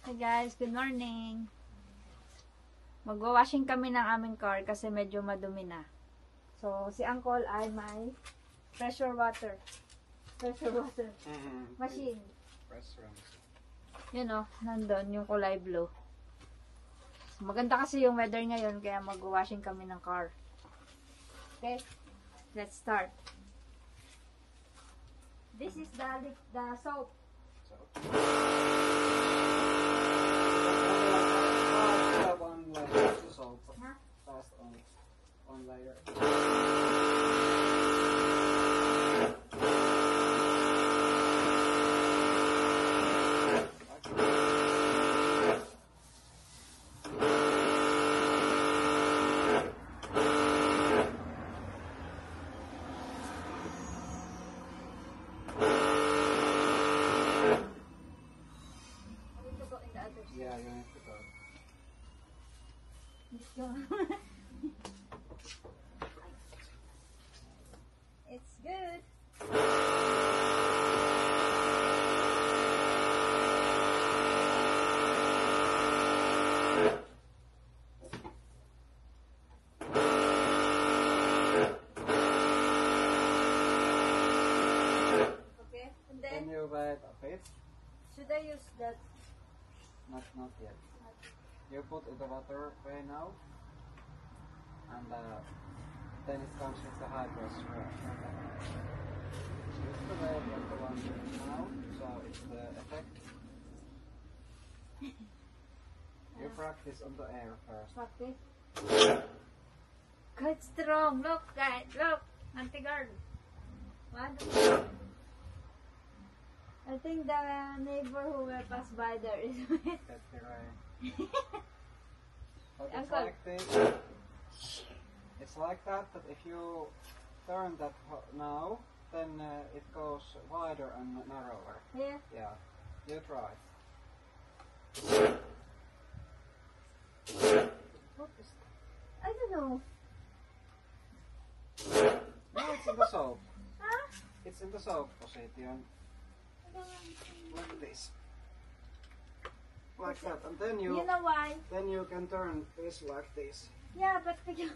Hey guys, good morning. Magwa-washing kami ng aming car kasi medyo madumi na. So, si Uncle ay may pressure water machine. Yun o, nandun yung kulay blue. Maganda kasi yung weather ngayon kaya magwa-washing kami ng car. Okay, let's start. This is the soap. Fast on layer. Yeah, you need to go. It's good. Okay, and Then then you wait a bit. should I use that? Not yet. You put in the water way now, and then it comes with the high pressure. Use the way like the one now, so it's the effect. You practice on the air first. Okay. Quite strong. Look, guys. Look. Auntie girl. What? I think the neighbor who will pass by there is with. That's the right. But it's Uncle. like this. It's like that, that if you turn that now, then it goes wider and narrower. Yeah. Yeah, you try. What is that? I don't know. No, it's in the soap. Huh? It's in the soap position. Like this. Like that. And then You know why? then you can turn this like this. Yeah, but because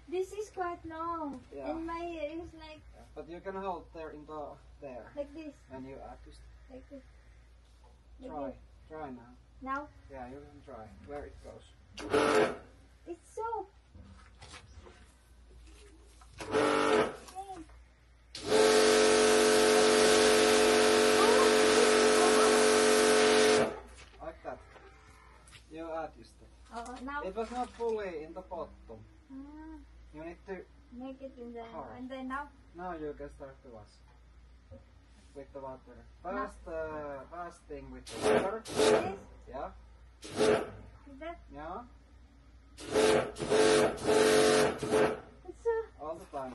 this is quite long. Yeah. And my ear is like But you can hold there in the there. this. And you adjust. Like this. Like Try. this. Try now. Now, Yeah, you can try. Where it goes. it's so. Like that. You adjust it. Oh, now. It was not fully in the bottom. Ah, You need to. make it in the. Hard. And then now. Now you can start to wash with the water. Fast thing with the water. This. Yeah. Like that. Yeah. It's so. All the time.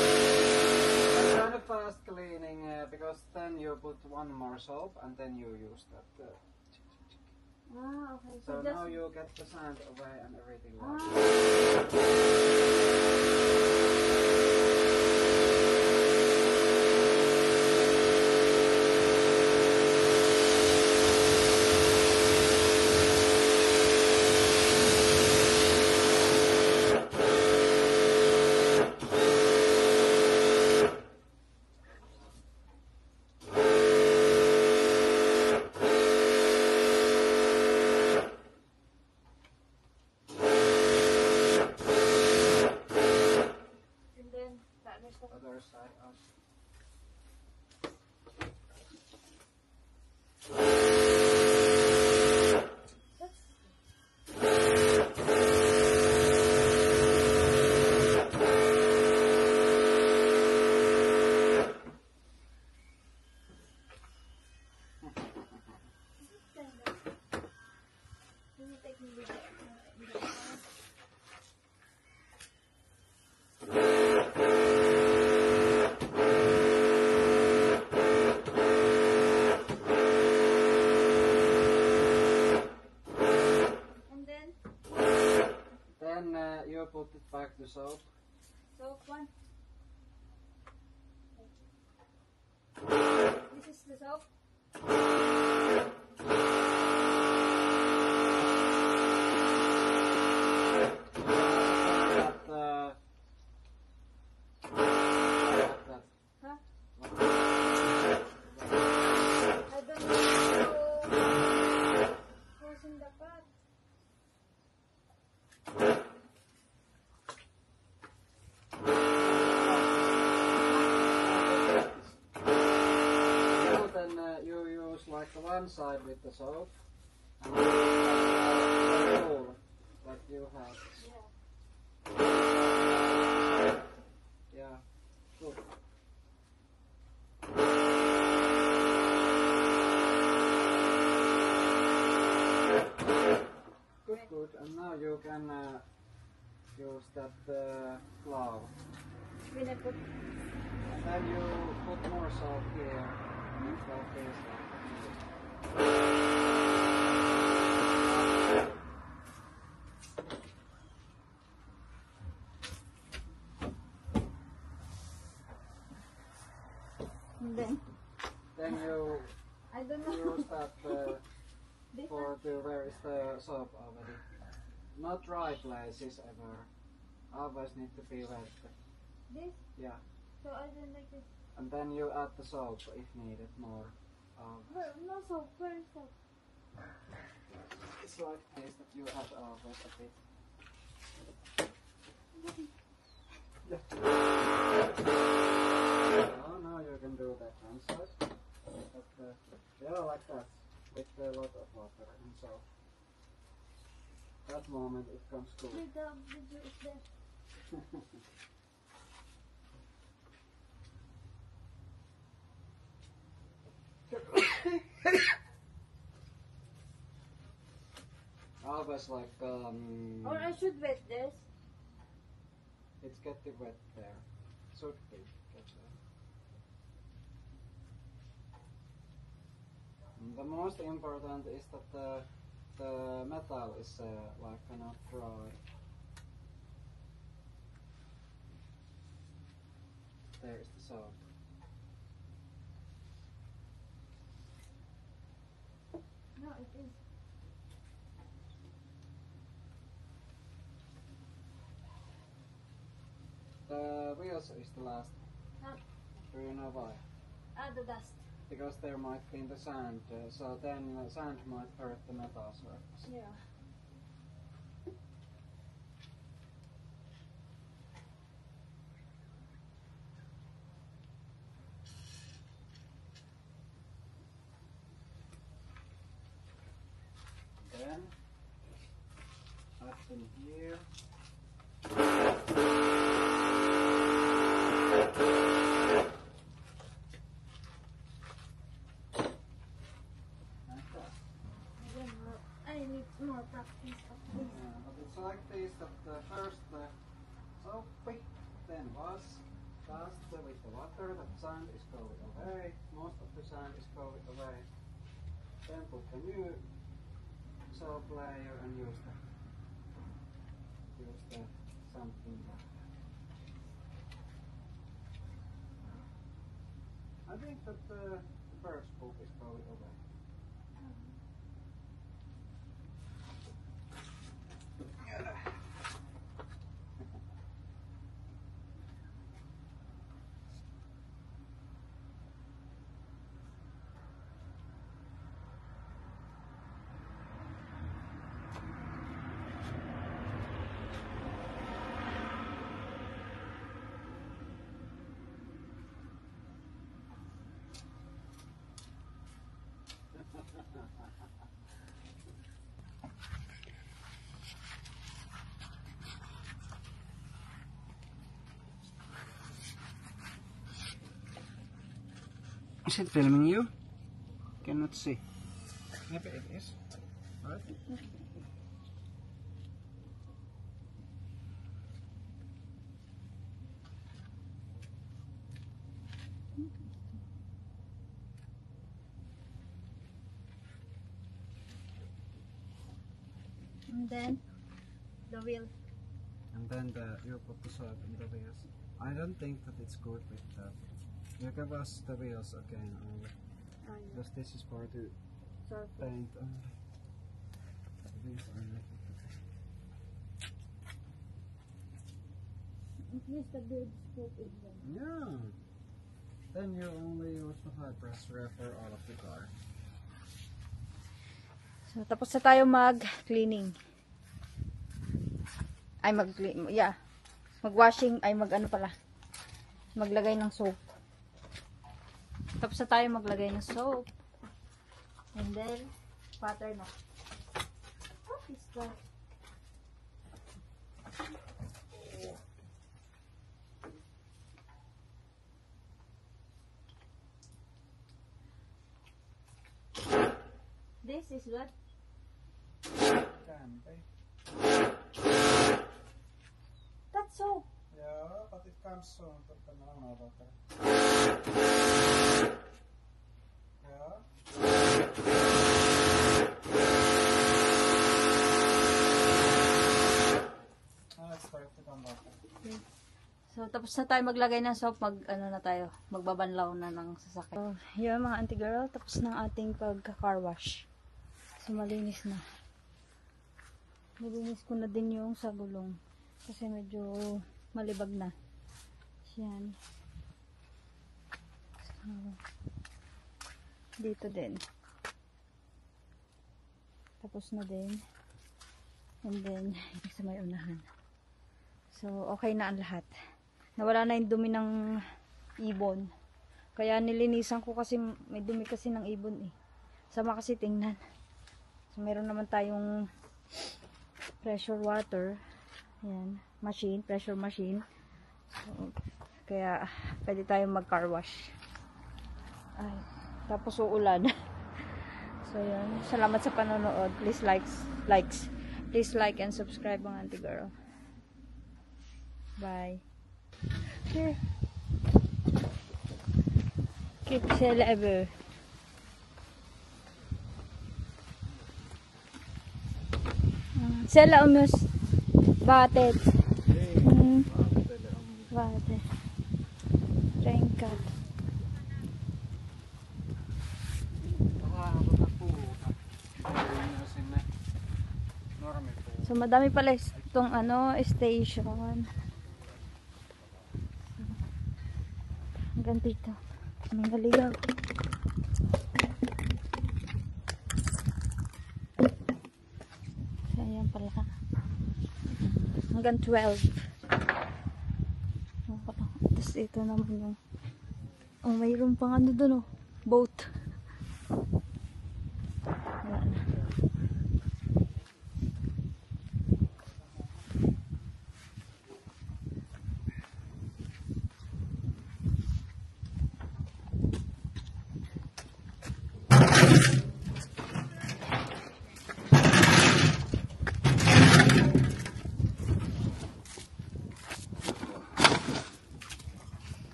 It's kind of fast cleaning because then you put one more soap and then you use that. Ah, okay. So just. now you get the sand away and everything like that. Ah. And then that is the. Other side up. Can you take me with the You put it back to soap. soap one. This is the soap. Huh? I don't know. Who's in the pot? Then you use like the one side with the soap and the bowl that you have. Yeah. Yeah, good. Good, good. And now you can use that glove. When I put And then you put more soap here. It's like this. and then Then you I don't know. use that This for the where is the soap already. Not dry places ever. Always need to be wet. this. Yeah. So I don't like this. And then you add the soap if needed more. Where, no soap. Where is soap? It's like this that you add always a bit. Oh, now you can do that one side. But, yeah, like that. With a lot of water and so. That moment it comes cool. The video is there. Always like Or I should wet this. it's getting wet there. Should be get there. And the most important is that the metal is like not dry. There is the soap. No, it is. The wheels is the last. Huh? Do you know why? The dust. Because there might be in the sand, so then sand might hurt the metal surface. Yeah. Then up in here. Like that. I don't know. I need more practice of this. Yeah, but it's like this that first soapy, then wash, dust with the water, the sand is going away, most of the sand is going away. Then put the new soap layer and use the something like that. I think that the first book is going away. Is it filming you? Cannot see. Maybe it is. Right? And then the wheel. And then you put the soap in the wheels. I don't think that it's good with the You can wash the wheels again only. Because this is for the paint only. The wheels only. At least the good scope is there. Yeah. Then you only use the high pressure for all of the car. So, tapos na tayo mag-cleaning. Ay, mag-washing, ay mag-ano pala. Maglagay ng soap. Tapos na tayo maglagay ng soap. And then, pattern na. What is that? This is what? Can be. That's soap. Yeah, but it comes soon. But I don't know about that. Yeah. Let's start it on that. So, tapos na tayo maglagay ng soap, magbabanlaw na ng sasakyan. So, yun mga auntie girl, tapos na ating pagka-car wash. So, malinis na. Nilinis ko na din yung sa gulong. Kasi medyo malibag na. Yan. So, dito din. Tapos na din. And then, ito sa may unahan. So, okay na ang lahat. Nawala na yung dumi ng ibon. Kaya nilinisan ko kasi may dumi kasi ng ibon eh. Sama kasi tingnan. So, meron naman tayong pressure water. Ayan, machine, pressure machine. So, kaya pwede tayong mag-car wash. Ay, tapos uulan. So, yan. Salamat sa panonood. Please Please like and subscribe mga auntie girl. Bye. Here. Keep ever. Sela umus batet. Batet. Rengkat. So madami pala itong station. Hanggang dito. May naligaw. So ayan pala. Hanggang 12. Tapos ito naman yung mayroon pang doon boat. Wala na.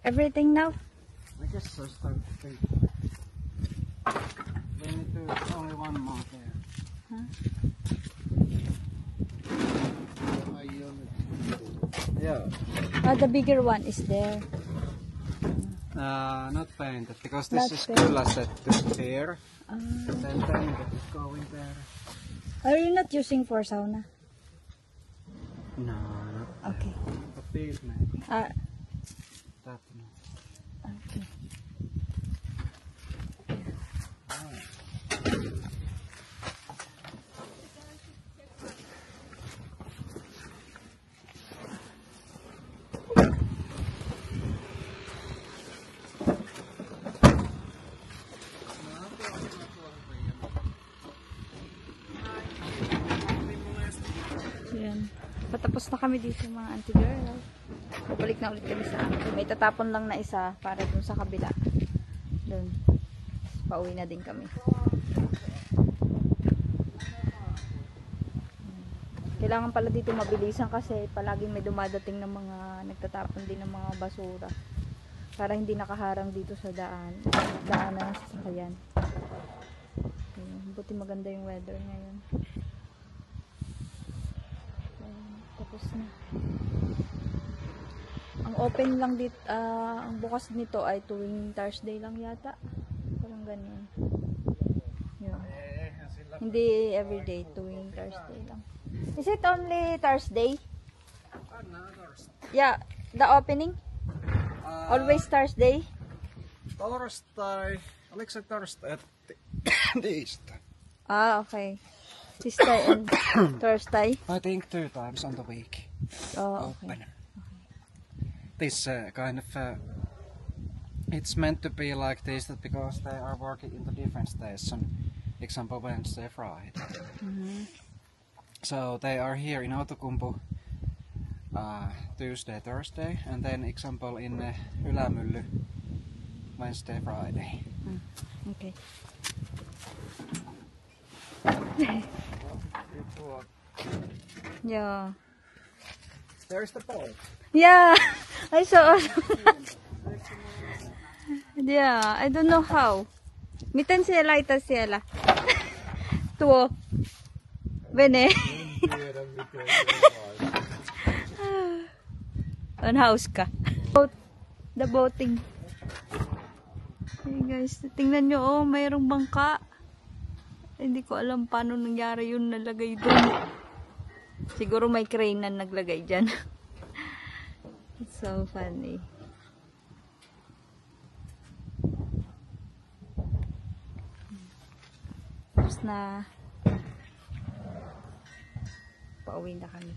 Everything now? I guess so. Start to think. We need to only one more there. Huh? Yeah. The bigger one is there. Not painted because this Not is painted. Kula set to here. Then painted is going there. Are you not using for sauna? No, not Okay. but these maybe. That no. Okay. So, yan. Patapos na kami dito mga auntie girl. Babalik na ulit kami sa akin. May tatapon lang na isa para dun sa kabila. Dun. Pauwi na din kami. Kailangan pala dito mabilisan kasi palaging may dumadating ng mga nagtatapon din ng mga basura. Para hindi nakaharang dito sa daanan ng sasakyan. Buti maganda yung weather ngayon. Tapos na. Ang open lang dito, ang bukas nito ay tuwing Thursday lang yata. Parang ganun. Yun. Hindi everyday, tuwing Thursday lang. Is it only Thursday? Yeah, the opening? Always Thursday? Thursday. Oliko se Thursday? Tiistai. Okay. Tuesday and Thursday? I think 2 times on the week. Oh, okay. Open. This kind of it's meant to be like this that because they are working in the different station, example Wednesday, Friday. So they are here in Outokumpu Tuesday, Thursday, and then example in Ylämylly Wednesday, Friday. Okay. Yeah. There's the boat. Yeah, I saw. Yeah, I don't know how. Miten siellä itä siellä? Tuo. Vene. On hauska. The boating. Hey guys, tingnan nyo, oh, mayroong bangka. Hindi ko alam paano nangyari yun, nalagay doon. Siguro may crane na naglagay dyan. It's so funny. Tapos na pauwi na kami.